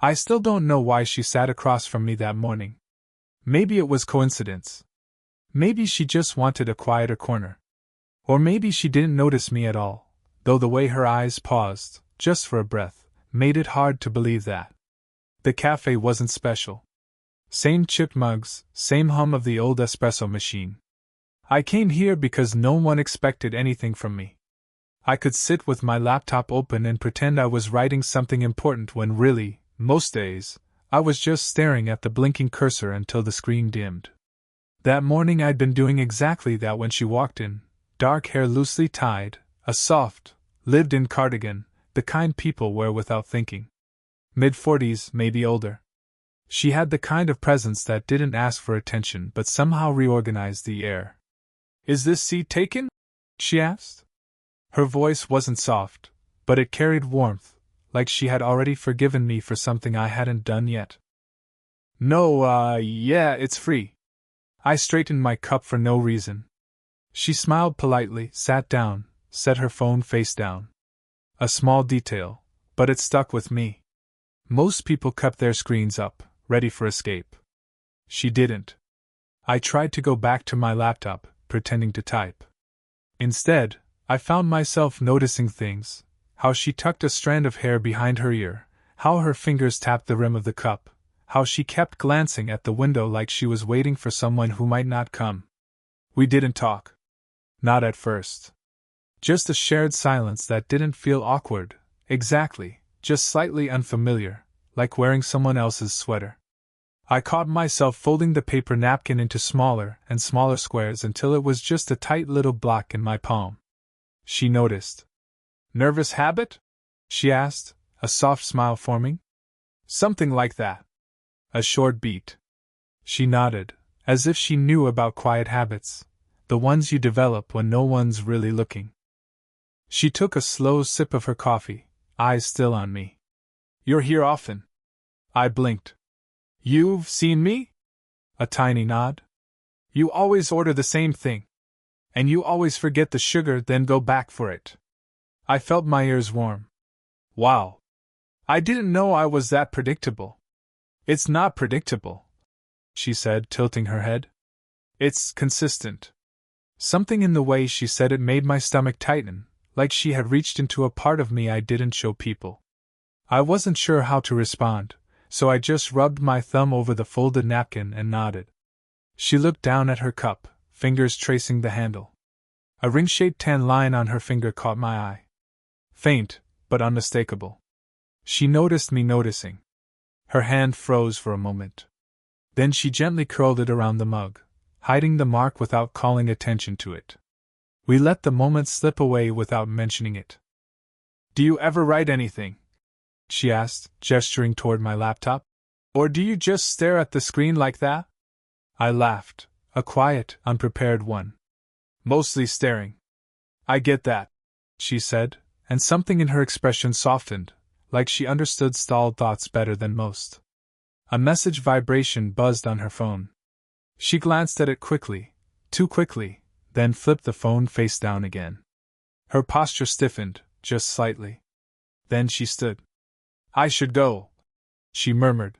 I still don't know why she sat across from me that morning. Maybe it was coincidence. Maybe she just wanted a quieter corner. Or maybe she didn't notice me at all, though the way her eyes paused, just for a breath, made it hard to believe that. The cafe wasn't special. Same chipped mugs, same hum of the old espresso machine. I came here because no one expected anything from me. I could sit with my laptop open and pretend I was writing something important when really, most days, I was just staring at the blinking cursor until the screen dimmed. That morning I'd been doing exactly that when she walked in, dark hair loosely tied, a soft, lived-in cardigan, the kind people wear without thinking. Mid-40s, maybe older. She had the kind of presence that didn't ask for attention but somehow reorganized the air. "Is this seat taken?" she asked. Her voice wasn't soft, but it carried warmth, like she had already forgiven me for something I hadn't done yet. "No, yeah, it's free." I straightened my cup for no reason. She smiled politely, sat down, set her phone face down. A small detail, but it stuck with me. Most people kept their screens up, ready for escape. She didn't. I tried to go back to my laptop, pretending to type. Instead, I found myself noticing things: how she tucked a strand of hair behind her ear, how her fingers tapped the rim of the cup, how she kept glancing at the window like she was waiting for someone who might not come. We didn't talk. Not at first. Just a shared silence that didn't feel awkward, exactly, just slightly unfamiliar, like wearing someone else's sweater. I caught myself folding the paper napkin into smaller and smaller squares until it was just a tight little block in my palm. She noticed. "Nervous habit?" she asked, a soft smile forming. "Something like that." A short beat. She nodded, as if she knew about quiet habits, the ones you develop when no one's really looking. She took a slow sip of her coffee, eyes still on me. "You're here often?" I blinked. "You've seen me?" A tiny nod. "You always order the same thing. And you always forget the sugar, then go back for it." I felt my ears warm. Wow. I didn't know I was that predictable. "It's not predictable," she said, tilting her head. "It's consistent." Something in the way she said it made my stomach tighten, like she had reached into a part of me I didn't show people. I wasn't sure how to respond, so I just rubbed my thumb over the folded napkin and nodded. She looked down at her cup, fingers tracing the handle. A ring-shaped tan line on her finger caught my eye. Faint, but unmistakable. She noticed me noticing. Her hand froze for a moment. Then she gently curled it around the mug, hiding the mark without calling attention to it. We let the moment slip away without mentioning it. "Do you ever write anything?" she asked, gesturing toward my laptop. "Or do you just stare at the screen like that?" I laughed, a quiet, unprepared one. "Mostly staring." "I get that," she said, and something in her expression softened, like she understood stalled thoughts better than most. A message vibration buzzed on her phone. She glanced at it quickly, too quickly, then flipped the phone face down again. Her posture stiffened, just slightly. Then she stood. "I should go," she murmured.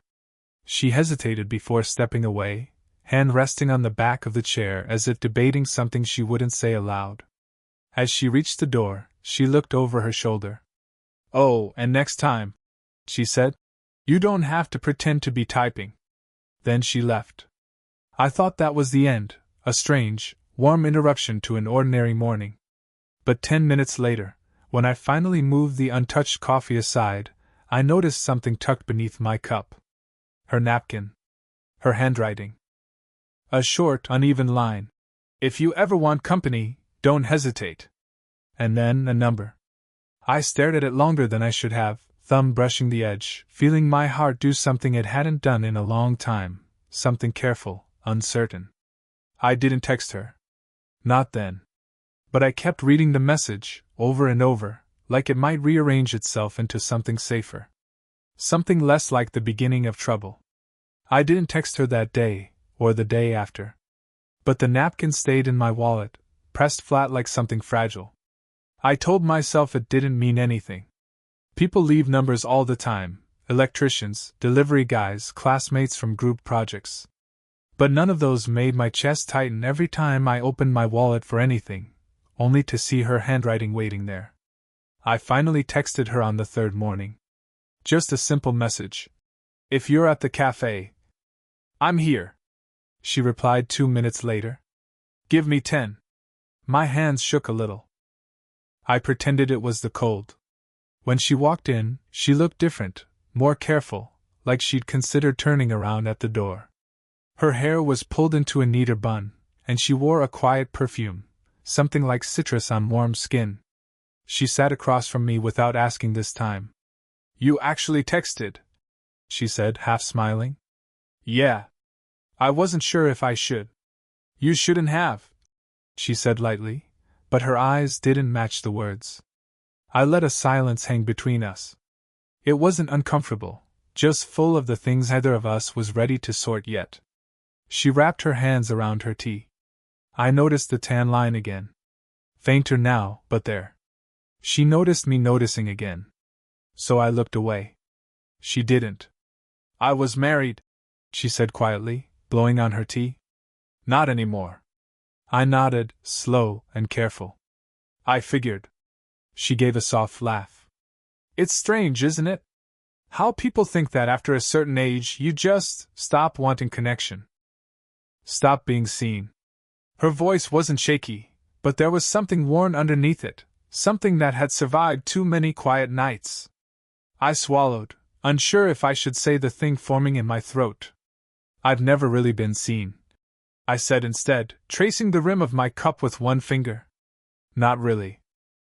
She hesitated before stepping away, hand resting on the back of the chair as if debating something she wouldn't say aloud. As she reached the door, she looked over her shoulder. "Oh, and next time," she said, "you don't have to pretend to be typing." Then she left. I thought that was the end, a strange, warm interruption to an ordinary morning. But 10 minutes later, when I finally moved the untouched coffee aside, I noticed something tucked beneath my cup. Her napkin. Her handwriting. A short, uneven line. "If you ever want company, don't hesitate." And then a number. I stared at it longer than I should have, thumb brushing the edge, feeling my heart do something it hadn't done in a long time, something careful, uncertain. I didn't text her. Not then. But I kept reading the message, over and over, like it might rearrange itself into something safer. Something less like the beginning of trouble. I didn't text her that day, or the day after. But the napkin stayed in my wallet, pressed flat like something fragile. I told myself it didn't mean anything. People leave numbers all the time, electricians, delivery guys, classmates from group projects. But none of those made my chest tighten every time I opened my wallet for anything, only to see her handwriting waiting there. I finally texted her on the third morning. Just a simple message. If you're at the cafe, I'm here. She replied 2 minutes later. Give me 10. My hands shook a little. I pretended it was the cold. When she walked in, she looked different, more careful, like she'd considered turning around at the door. Her hair was pulled into a neater bun, and she wore a quiet perfume, something like citrus on warm skin. She sat across from me without asking this time. You actually texted, she said, half smiling. Yeah. I wasn't sure if I should. You shouldn't have, she said lightly, but her eyes didn't match the words. I let a silence hang between us. It wasn't uncomfortable, just full of the things either of us was ready to sort yet. She wrapped her hands around her tea. I noticed the tan line again. Fainter now, but there. She noticed me noticing again. So I looked away. She didn't. I was married, she said quietly, blowing on her tea. Not anymore. I nodded, slow and careful. I figured. She gave a soft laugh. It's strange, isn't it? How people think that after a certain age you just stop wanting connection. Stop being seen. Her voice wasn't shaky, but there was something worn underneath it, something that had survived too many quiet nights. I swallowed, unsure if I should say the thing forming in my throat. I've never really been seen, I said instead, tracing the rim of my cup with one finger. Not really.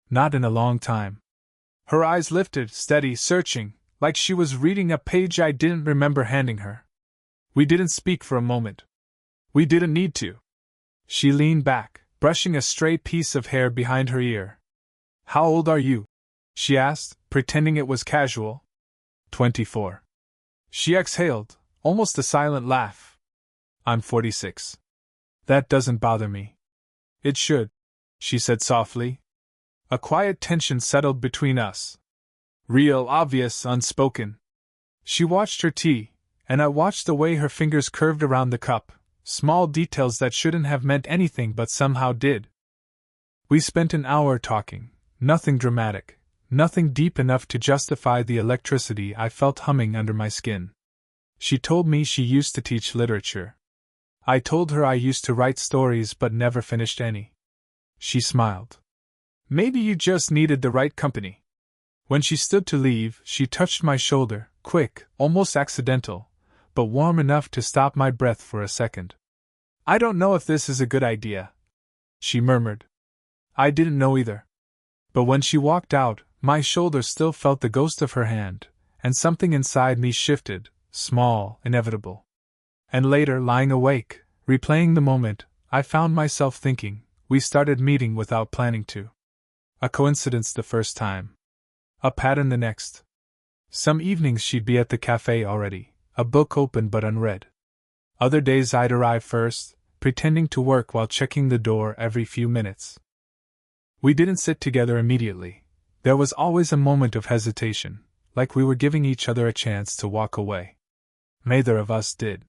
Not in a long time. Her eyes lifted, steady, searching, like she was reading a page I didn't remember handing her. We didn't speak for a moment. We didn't need to. She leaned back, brushing a stray piece of hair behind her ear. How old are you? She asked, pretending it was casual. 24. She exhaled, almost a silent laugh. I'm 46. That doesn't bother me. It should, she said softly. A quiet tension settled between us. Real, obvious, unspoken. She watched her tea, and I watched the way her fingers curved around the cup, small details that shouldn't have meant anything but somehow did. We spent an hour talking, nothing dramatic, nothing deep enough to justify the electricity I felt humming under my skin. She told me she used to teach literature. I told her I used to write stories but never finished any. She smiled. Maybe you just needed the right company. When she stood to leave, she touched my shoulder, quick, almost accidental, but warm enough to stop my breath for a second. I don't know if this is a good idea, she murmured. I didn't know either. But when she walked out, my shoulder still felt the ghost of her hand, and something inside me shifted, small, inevitable. And later, lying awake, replaying the moment, I found myself thinking, we started meeting without planning to. A coincidence the first time. A pattern the next. Some evenings she'd be at the cafe already, a book open but unread. Other days I'd arrive first, pretending to work while checking the door every few minutes. We didn't sit together immediately. There was always a moment of hesitation, like we were giving each other a chance to walk away. Neither of us did.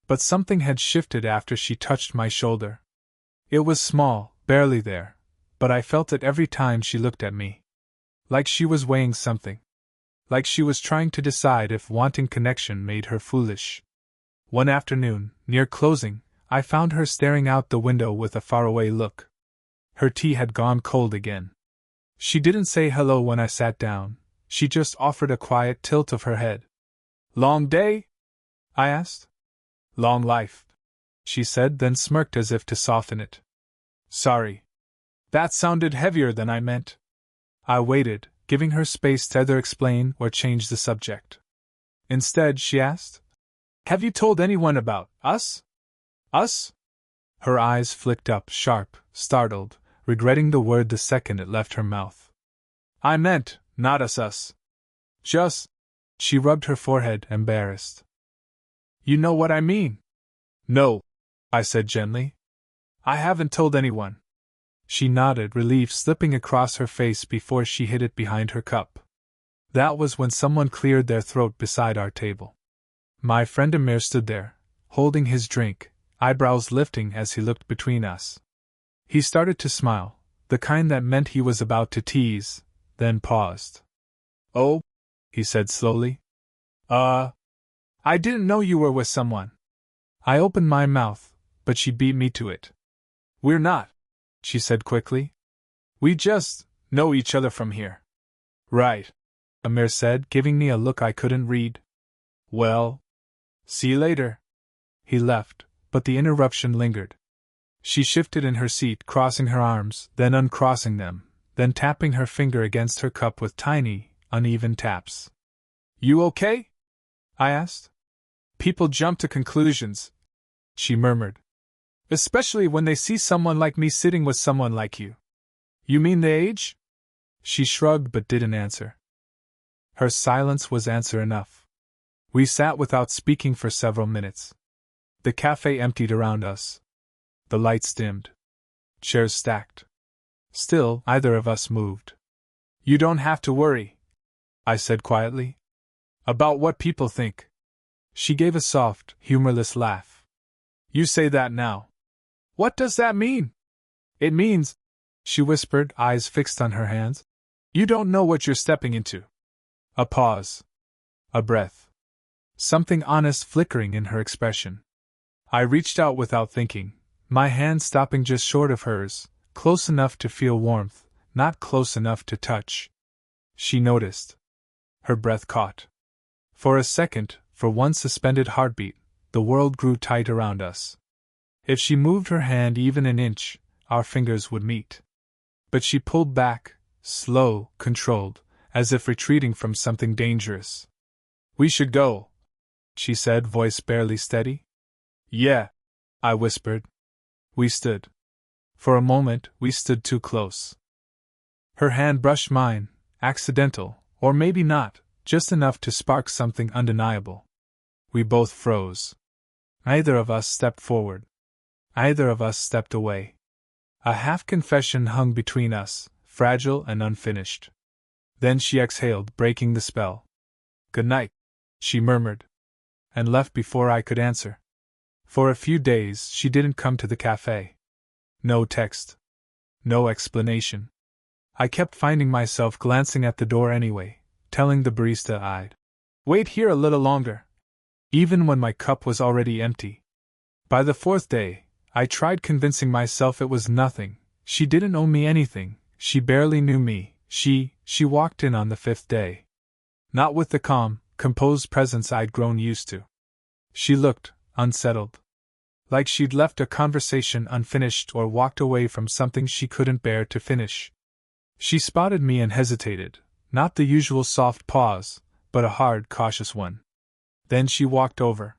But something had shifted after she touched my shoulder. It was small, barely there, but I felt it every time she looked at me. Like she was weighing something. Like she was trying to decide if wanting connection made her foolish. One afternoon, near closing, I found her staring out the window with a faraway look. Her tea had gone cold again. She didn't say hello when I sat down, she just offered a quiet tilt of her head. Long day? I asked. Long life, she said, then smirked as if to soften it. Sorry. That sounded heavier than I meant. I waited, giving her space to either explain or change the subject. Instead, she asked, Have you told anyone about us? Us? Her eyes flicked up, sharp, startled, regretting the word the second it left her mouth. I meant, not us. Just. She rubbed her forehead, embarrassed. You know what I mean? No, I said gently. I haven't told anyone. She nodded, relief slipping across her face before she hid it behind her cup. That was when someone cleared their throat beside our table. My friend Amir stood there, holding his drink, eyebrows lifting as he looked between us. He started to smile, the kind that meant he was about to tease, then paused. "Oh," he said slowly. I didn't know you were with someone." I opened my mouth, but she beat me to it. "We're not," she said quickly. "We just know each other from here." "Right," Amir said, giving me a look I couldn't read. "Well, see you later." He left, but the interruption lingered. She shifted in her seat, crossing her arms, then uncrossing them, then tapping her finger against her cup with tiny, uneven taps. "You okay?" I asked. "People jump to conclusions," she murmured. "Especially when they see someone like me sitting with someone like you." "You mean the age?" She shrugged but didn't answer. Her silence was answer enough. We sat without speaking for several minutes. The cafe emptied around us. The lights dimmed. Chairs stacked. Still, neither of us moved. "You don't have to worry," I said quietly. "About what people think." She gave a soft, humorless laugh. "You say that now. What does that mean?" "It means," she whispered, eyes fixed on her hands, "you don't know what you're stepping into." A pause. A breath. Something honest flickering in her expression. I reached out without thinking, my hand stopping just short of hers, close enough to feel warmth, not close enough to touch. She noticed. Her breath caught. For a second, for one suspended heartbeat, the world grew tight around us. If she moved her hand even an inch, our fingers would meet. But she pulled back, slow, controlled, as if retreating from something dangerous. "We should go," she said, voice barely steady. "Yeah," I whispered. We stood. For a moment, we stood too close. Her hand brushed mine, accidental, or maybe not, just enough to spark something undeniable. We both froze. Neither of us stepped forward. Neither of us stepped away. A half-confession hung between us, fragile and unfinished. Then she exhaled, breaking the spell. "Good night," she murmured, and left before I could answer. For a few days she didn't come to the cafe. No text. No explanation. I kept finding myself glancing at the door anyway, telling the barista I'd wait here a little longer, even when my cup was already empty. By the fourth day, I tried convincing myself it was nothing. She didn't owe me anything, she barely knew me. She walked in on the fifth day. Not with the calm, composed presence I'd grown used to. She looked unsettled. Like she'd left a conversation unfinished or walked away from something she couldn't bear to finish. She spotted me and hesitated, not the usual soft pause, but a hard, cautious one. Then she walked over.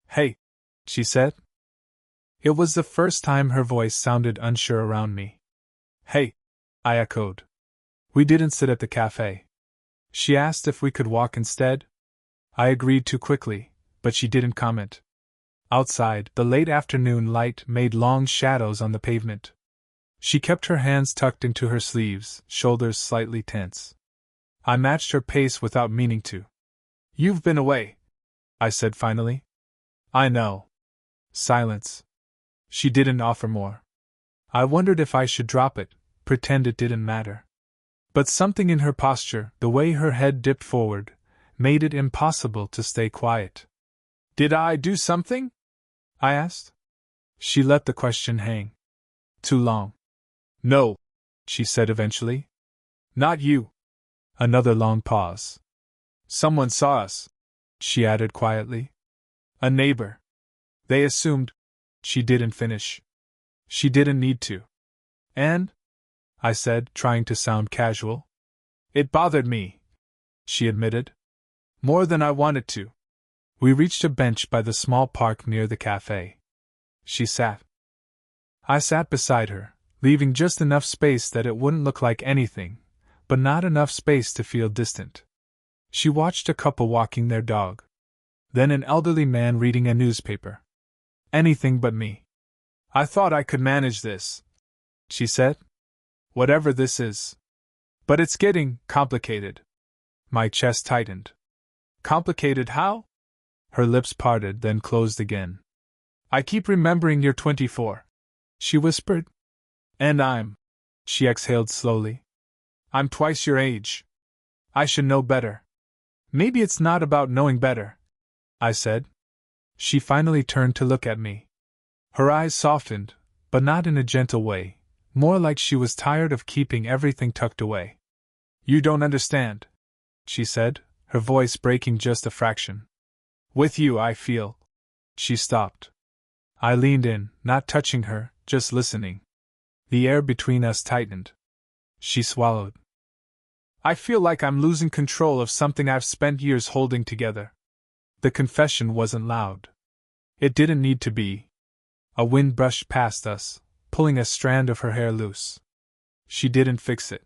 "Hey," she said. It was the first time her voice sounded unsure around me. "Hey," I echoed. We didn't sit at the cafe. She asked if we could walk instead. I agreed too quickly, but she didn't comment. Outside, the late afternoon light made long shadows on the pavement. She kept her hands tucked into her sleeves, shoulders slightly tense. I matched her pace without meaning to. "You've been away," I said finally. "I know." Silence. She didn't offer more. I wondered if I should drop it, pretend it didn't matter. But something in her posture, the way her head dipped forward, made it impossible to stay quiet. "Did I do something?" I asked. She let the question hang. Too long. "No," she said eventually. "Not you." Another long pause. "Someone saw us," she added quietly. "A neighbor. They assumed." She didn't finish. She didn't need to. "And?" I said, trying to sound casual. "It bothered me," she admitted. "More than I wanted to." We reached a bench by the small park near the cafe. She sat. I sat beside her, leaving just enough space that it wouldn't look like anything, but not enough space to feel distant. She watched a couple walking their dog. Then an elderly man reading a newspaper. "Anything but me. I thought I could manage this," she said. "Whatever this is. But it's getting complicated." My chest tightened. Complicated how? Her lips parted, then closed again. I keep remembering you're 24, she whispered. And she exhaled slowly. I'm twice your age. I should know better. Maybe it's not about knowing better, I said. She finally turned to look at me. Her eyes softened, but not in a gentle way, more like she was tired of keeping everything tucked away. You don't understand, she said, her voice breaking just a fraction. With you, I feel. She stopped. I leaned in, not touching her, just listening. The air between us tightened. She swallowed. I feel like I'm losing control of something I've spent years holding together. The confession wasn't loud. It didn't need to be. A wind brushed past us, pulling a strand of her hair loose. She didn't fix it.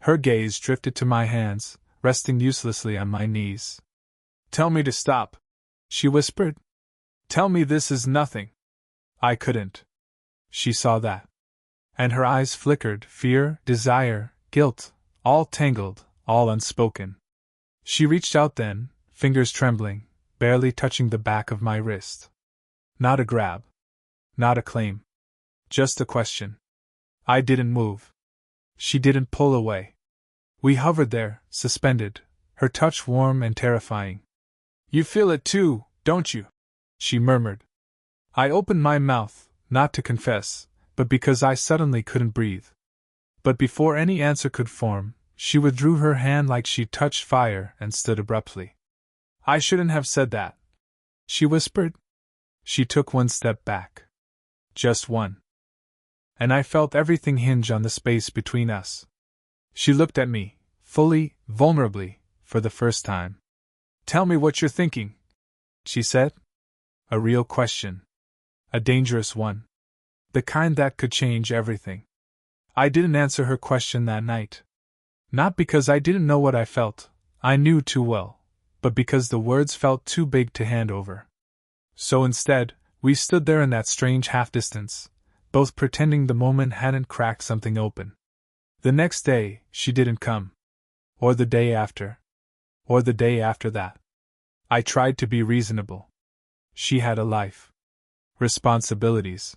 Her gaze drifted to my hands, resting uselessly on my knees. Tell me to stop, she whispered. Tell me this is nothing. I couldn't. She saw that. And her eyes flickered, fear, desire, guilt, all tangled, all unspoken. She reached out then, fingers trembling, barely touching the back of my wrist. Not a grab. Not a claim. Just a question. I didn't move. She didn't pull away. We hovered there, suspended, her touch warm and terrifying. You feel it too, don't you? She murmured. I opened my mouth, not to confess, but because I suddenly couldn't breathe. But before any answer could form, she withdrew her hand like she touched fire and stood abruptly. I shouldn't have said that, she whispered. She took one step back. Just one. And I felt everything hinge on the space between us. She looked at me, fully, vulnerably, for the first time. Tell me what you're thinking, she said. A real question. A dangerous one. The kind that could change everything. I didn't answer her question that night. Not because I didn't know what I felt, I knew too well, but because the words felt too big to hand over. So instead, we stood there in that strange half-distance, both pretending the moment hadn't cracked something open. The next day, she didn't come. Or the day after. Or the day after that. I tried to be reasonable. She had a life. Responsibilities.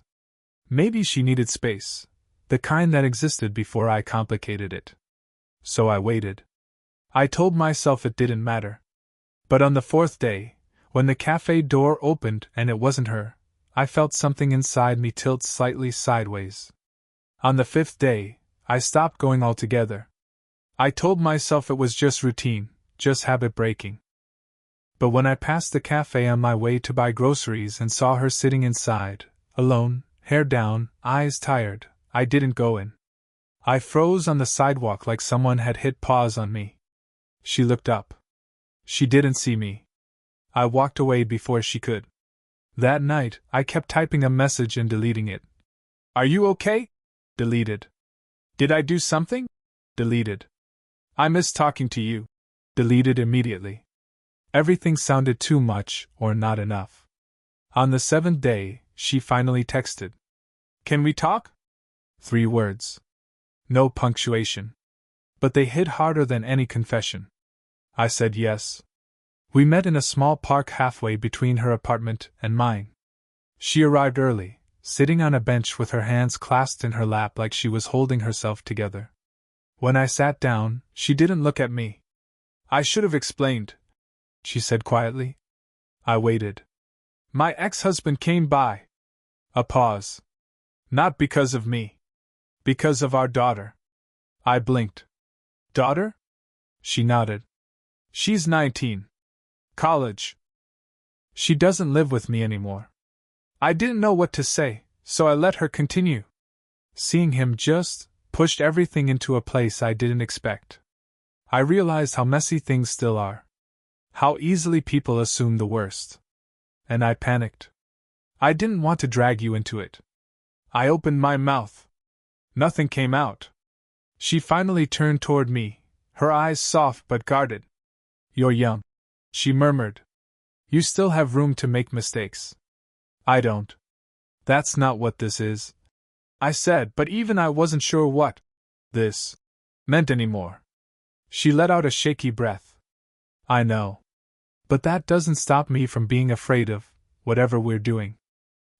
Maybe she needed space, the kind that existed before I complicated it. So I waited. I told myself it didn't matter. But on the fourth day, when the cafe door opened and it wasn't her, I felt something inside me tilt slightly sideways. On the fifth day, I stopped going altogether. I told myself it was just routine, just habit breaking. But when I passed the cafe on my way to buy groceries and saw her sitting inside, alone, hair down, eyes tired, I didn't go in. I froze on the sidewalk like someone had hit pause on me. She looked up. She didn't see me. I walked away before she could. That night, I kept typing a message and deleting it. Are you okay? Deleted. Did I do something? Deleted. I miss talking to you. Deleted immediately. Everything sounded too much or not enough. On the seventh day, she finally texted. Can we talk? 3 words. No punctuation. But they hit harder than any confession. I said yes. We met in a small park halfway between her apartment and mine. She arrived early, sitting on a bench with her hands clasped in her lap like she was holding herself together. When I sat down, she didn't look at me. I should have explained, she said quietly. I waited. My ex-husband came by. A pause. Not because of me. Because of our daughter. I blinked. Daughter? She nodded. She's 19. College. She doesn't live with me anymore. I didn't know what to say, so I let her continue. Seeing him just pushed everything into a place I didn't expect. I realized how messy things still are. How easily people assume the worst. And I panicked. I didn't want to drag you into it. I opened my mouth. Nothing came out. She finally turned toward me, her eyes soft but guarded. You're young, she murmured. You still have room to make mistakes. I don't. That's not what this is, I said, but even I wasn't sure what this meant anymore. She let out a shaky breath. I know. But that doesn't stop me from being afraid of whatever we're doing.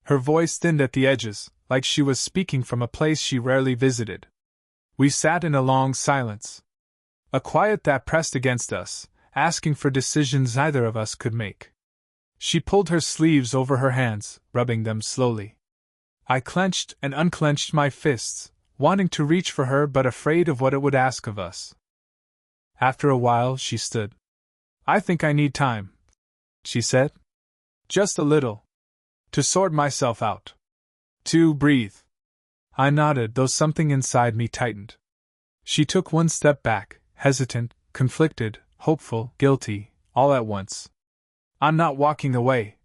Her voice thinned at the edges, like she was speaking from a place she rarely visited. We sat in a long silence. A quiet that pressed against us, asking for decisions neither of us could make. She pulled her sleeves over her hands, rubbing them slowly. I clenched and unclenched my fists, wanting to reach for her but afraid of what it would ask of us. After a while, she stood. I think I need time, she said. Just a little. To sort myself out. To breathe. I nodded, though something inside me tightened. She took one step back, hesitant, conflicted, hopeful, guilty, all at once. I'm not walking away,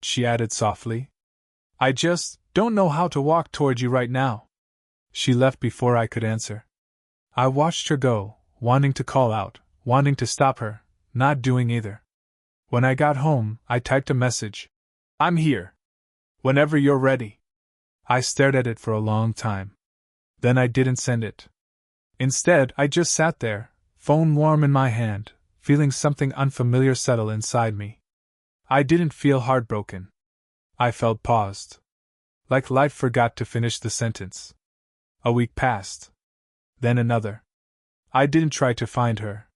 she added softly. I just don't know how to walk toward you right now. She left before I could answer. I watched her go, wanting to call out, wanting to stop her, not doing either. When I got home, I typed a message. I'm here. Whenever you're ready. I stared at it for a long time. Then I didn't send it. Instead, I just sat there, phone warm in my hand, feeling something unfamiliar settle inside me. I didn't feel heartbroken. I felt paused. Like life forgot to finish the sentence. A week passed. Then another. I didn't try to find her.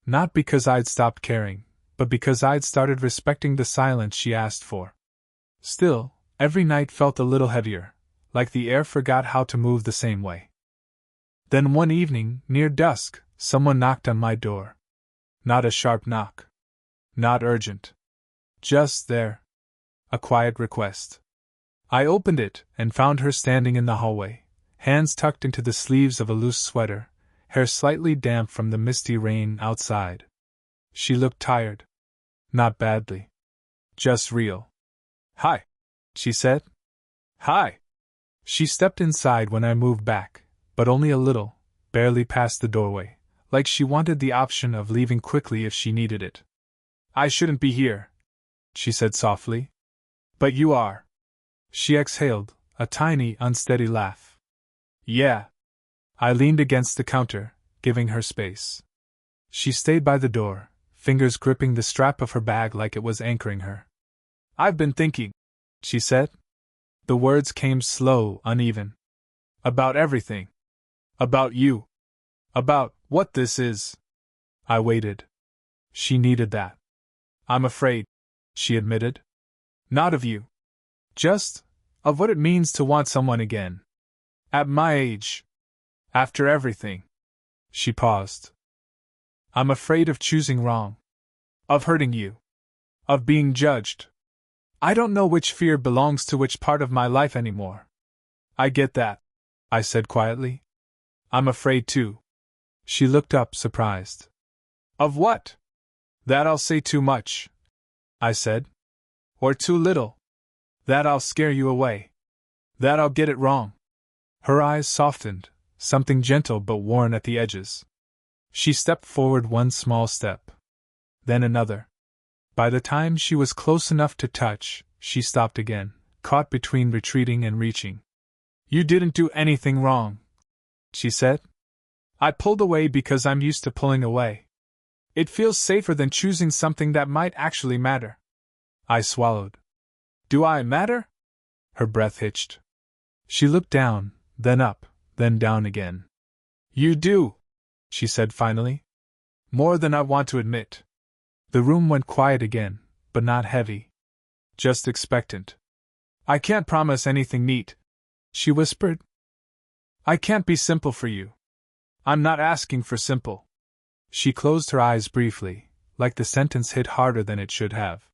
Not because I'd stopped caring, but because I'd started respecting the silence she asked for. Still, every night felt a little heavier, like the air forgot how to move the same way. Then one evening, near dusk, someone knocked on my door. Not a sharp knock. Not urgent. Just there. A quiet request. I opened it and found her standing in the hallway, hands tucked into the sleeves of a loose sweater, hair slightly damp from the misty rain outside. She looked tired. Not badly. Just real. Hi, she said. Hi. She stepped inside when I moved back, but only a little, barely past the doorway, like she wanted the option of leaving quickly if she needed it. I shouldn't be here, she said softly. But you are. She exhaled, a tiny, unsteady laugh. Yeah. I leaned against the counter, giving her space. She stayed by the door, fingers gripping the strap of her bag like it was anchoring her. I've been thinking, she said. The words came slow, uneven. About everything. About you. About what this is. I waited. She needed that. I'm afraid, she admitted. Not of you. Just of what it means to want someone again. At my age. After everything. She paused. I'm afraid of choosing wrong. Of hurting you. Of being judged. I don't know which fear belongs to which part of my life anymore. I get that, I said quietly. I'm afraid too. She looked up, surprised. Of what? That I'll say too much, I said. Or too little. That I'll scare you away. That I'll get it wrong. Her eyes softened, something gentle but worn at the edges. She stepped forward one small step. Then another. By the time she was close enough to touch, she stopped again, caught between retreating and reaching. You didn't do anything wrong, she said. I pulled away because I'm used to pulling away. It feels safer than choosing something that might actually matter. I swallowed. Do I matter? Her breath hitched. She looked down, then up, then down again. You do, she said finally. More than I want to admit. The room went quiet again, but not heavy. Just expectant. I can't promise anything neat, she whispered. I can't be simple for you. I'm not asking for simple. She closed her eyes briefly, like the sentence hit harder than it should have.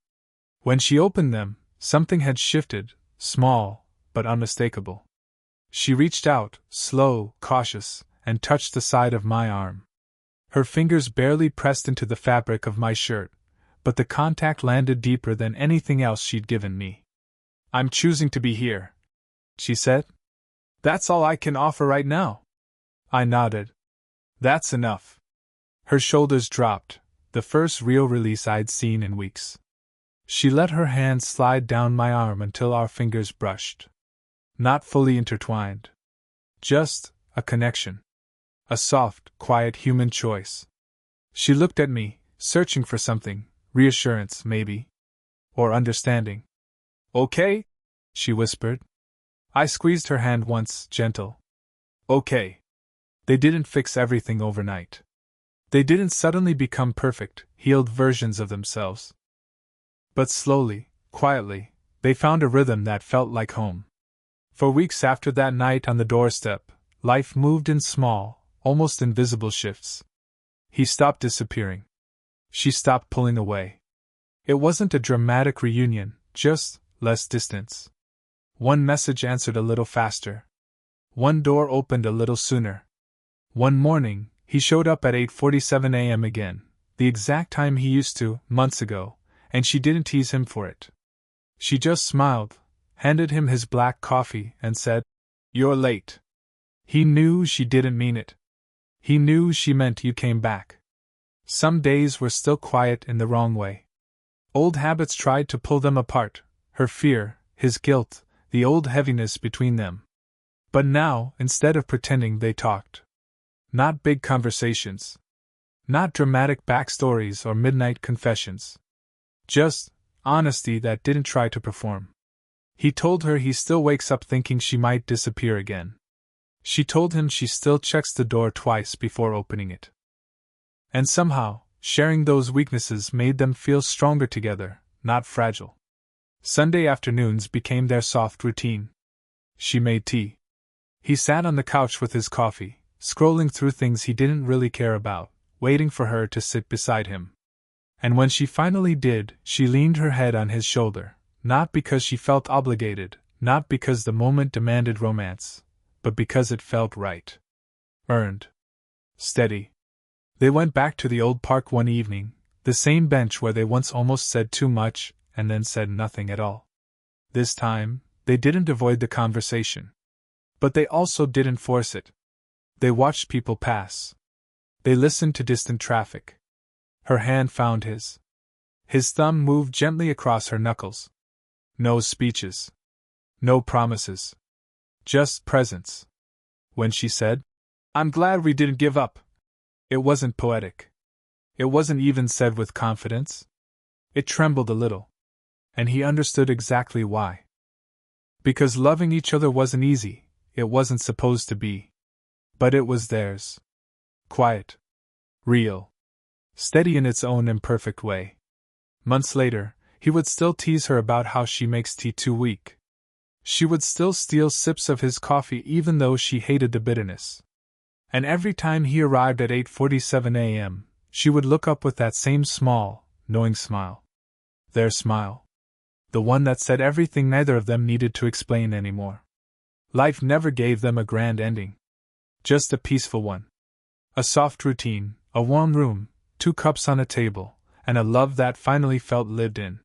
When she opened them, something had shifted, small, but unmistakable. She reached out, slow, cautious, and touched the side of my arm. Her fingers barely pressed into the fabric of my shirt, but the contact landed deeper than anything else she'd given me. I'm choosing to be here, she said. That's all I can offer right now. I nodded. That's enough. Her shoulders dropped, the first real release I'd seen in weeks. She let her hand slide down my arm until our fingers brushed. Not fully intertwined. Just a connection. A soft, quiet human choice. She looked at me, searching for something, reassurance, maybe. Or understanding. Okay? She whispered. I squeezed her hand once, gentle. Okay. They didn't fix everything overnight. They didn't suddenly become perfect, healed versions of themselves. But slowly, quietly, they found a rhythm that felt like home. For weeks after that night on the doorstep, life moved in small, almost invisible shifts. He stopped disappearing. She stopped pulling away. It wasn't a dramatic reunion, just less distance. One message answered a little faster. One door opened a little sooner. One morning, he showed up at 8:47 a.m. again, the exact time he used to, months ago, and she didn't tease him for it. She just smiled, handed him his black coffee, and said, "You're late." He knew she didn't mean it. He knew she meant you came back. Some days were still quiet in the wrong way. Old habits tried to pull them apart, her fear, his guilt, the old heaviness between them. But now, instead of pretending, they talked. Not big conversations. Not dramatic backstories or midnight confessions. Just honesty that didn't try to perform. He told her he still wakes up thinking she might disappear again. She told him she still checks the door twice before opening it. And somehow, sharing those weaknesses made them feel stronger together, not fragile. Sunday afternoons became their soft routine. She made tea. He sat on the couch with his coffee, scrolling through things he didn't really care about, waiting for her to sit beside him. And when she finally did, she leaned her head on his shoulder, not because she felt obligated, not because the moment demanded romance, but because it felt right. Earned. Steady. They went back to the old park one evening, the same bench where they once almost said too much and then said nothing at all. This time, they didn't avoid the conversation. But they also didn't force it. They watched people pass. They listened to distant traffic. Her hand found his. His thumb moved gently across her knuckles. No speeches. No promises. Just presence. When she said, "I'm glad we didn't give up," it wasn't poetic. It wasn't even said with confidence. It trembled a little. And he understood exactly why. Because loving each other wasn't easy, it wasn't supposed to be. But it was theirs. Quiet. Real. Steady in its own imperfect way. Months later, he would still tease her about how she makes tea too weak. She would still steal sips of his coffee even though she hated the bitterness. And every time he arrived at 8:47 a.m., she would look up with that same small, knowing smile. Their smile. The one that said everything neither of them needed to explain anymore. Life never gave them a grand ending. Just a peaceful one. A soft routine, a warm room, 2 cups on a table, and a love that finally felt lived in.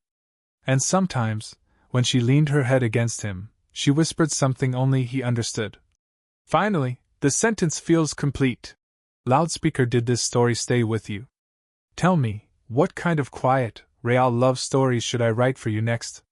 And sometimes, when she leaned her head against him, she whispered something only he understood. "Finally, the sentence feels complete. Loudspeaker, did this story stay with you? Tell me, what kind of quiet, real love stories should I write for you next?"